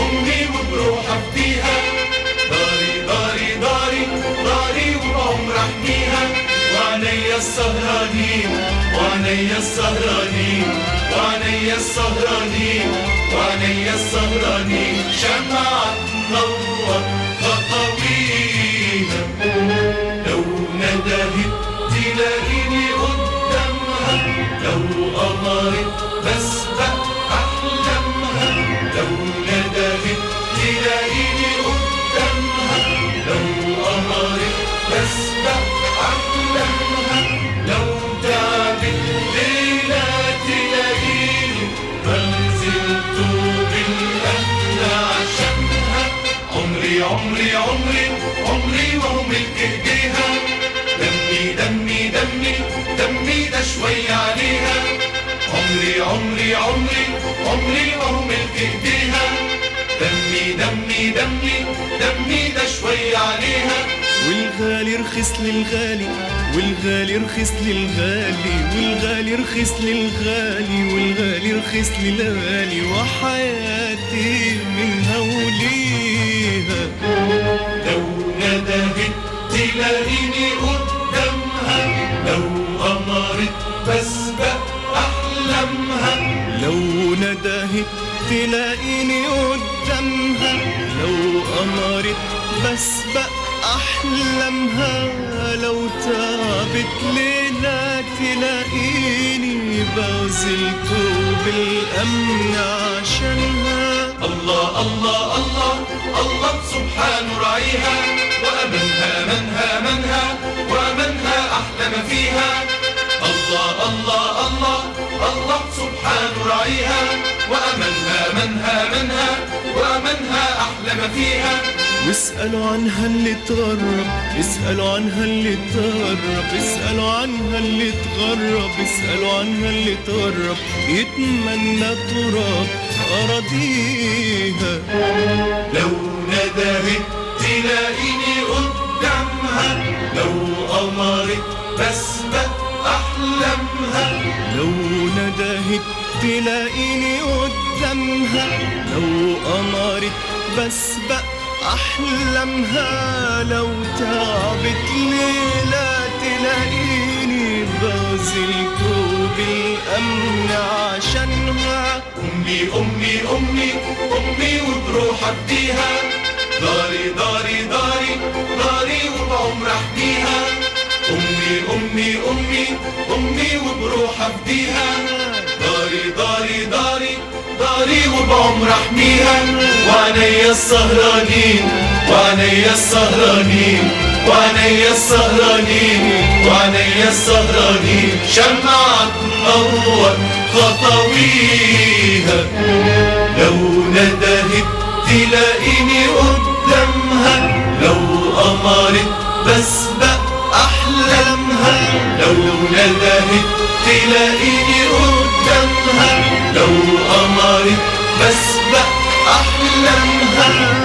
أمي وبروح أفديها. داري داري داري داري وبعمر أحميها. وعينيا السهرانين وعينيا السهرانين وعينيا السهرانين وعينيا السهرانين شمعة تنور خطويها. لو ندهت تلاقيني قدامها، لو قمرت بسبق أحلامها. لو ندهت تلاقيني قدامها، لو قمرت بسبق أحلامها. لو تعبت ليلة تلاقيني بنزلت بالأهل عشانها. عمري عمري عمري عمري وهو ملك ايديها. دمي دمي دمي دمي ده شوية عليها. عمري عمري عمري عمري وهو ملك ايديها. دمي دمي دمي دمي ده شوية عليها. والغالي رخيص للغالي والغالي رخيص للغالي والغالي رخيص للغالي والغالي رخيص للغالي وحياتي منها وليها. لو ندهت تلاقيني قدامها، لو قمرت بسبق أحلامها. لو ندهت تلاقيني قدامها، لو قمرت بسبق أحلامها. لو تعبت ليلة تلاقيني بازلت بالأمن عشانها. الله الله الله الله سبحانه راعيها. وأمنها منها منها وأمنها أحلى ما فيها. الله الله الله الله سبحانه راعيها. وأمنها منها منها وأمنها أحلى ما فيها. واسألوا عنها اللي تغرب، اسألوا عنها اللي تغرب، اسألوا عنها اللي تغرب، اسألوا عنها اللي تغرب يتمنى تراب أراضيها. لو ندهت تلاقيني قدامها، لو قمرت بسبق أحلامها. لو ندهت تلاقيني قدامها، لو قمرت بسبق أحلامها. لو تعبت ليلة تلاقيني بازلت بالأمن عشانها. أمي أمي أمي أمي وبروح أفديها. داري داري داري داري وبعمر أحميها. أمي أمي أمي أمي وبروح أفديها. داري داري داري داري وبعمر أحميها. وعينيا السهرانين وعينيا السهرانين وعينيا السهرانين وعينيا السهرانين شمعة تنور خطويها. لو ندهت تلاقيني قدامها، لو قمرت بسبق أحلامها. لو ندهت تلاقيني قدامها، لو قمرت بسبق أحلامها.